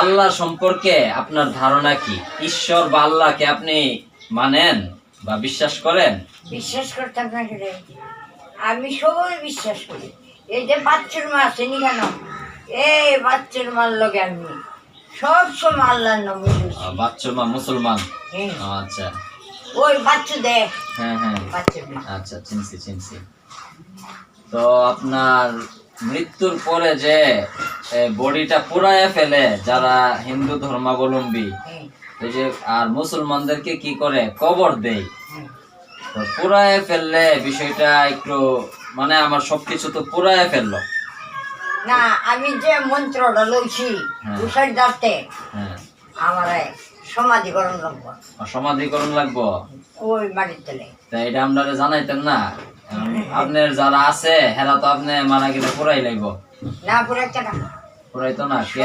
আল্লাহ সম্পর্কে আপনার ধারণা কি? ঈশ্বর বা আল্লাহকে আপনি মানেন বা বিশ্বাস করেন? বিশ্বাস করতাম না রে, আমি সবাই বিশ্বাস করি। এই যে বাচ্চার মা আছে নি কেন, এই বাচ্চার মার লগে আমি সব সময় আল্লাহর নাম বলি। বাচ্চা মা মুসলমান? হ্যাঁ। আচ্ছা। ওই বাচ্চা দেখ, হ্যাঁ হ্যাঁ, বাচ্চার মা। আচ্ছা, চিনছি চিনছি। তো আপনার মৃত্যুর পরে যে বডিটা পুড়ায় ফেলে যারা হিন্দু ধর্মাবলম্বী, হ্যাঁ, এই যে আর মুসলমানদেরকে কি করে কবর দেয়, হ্যাঁ। তো পুড়ায় ফেললে বিষয়টা একটু মানে আমার সবকিছু তো পুড়ায় ফেললো। না, আমি যে মন্ত্রটা লইছি হ্যাঁ। তুষার দাঁতে হ্যাঁ, আমার সমাধিকরণ লাগবো, সমাধিকরণ লাগবো। ওই মাটির তলে। তা এটা আপনারা জানাইতেন না? আপনার যারা আছে হেরা তো আপনি মারা গেলে পুরাই লাগবো। না পুরাইতে না। পুরাই তো না কে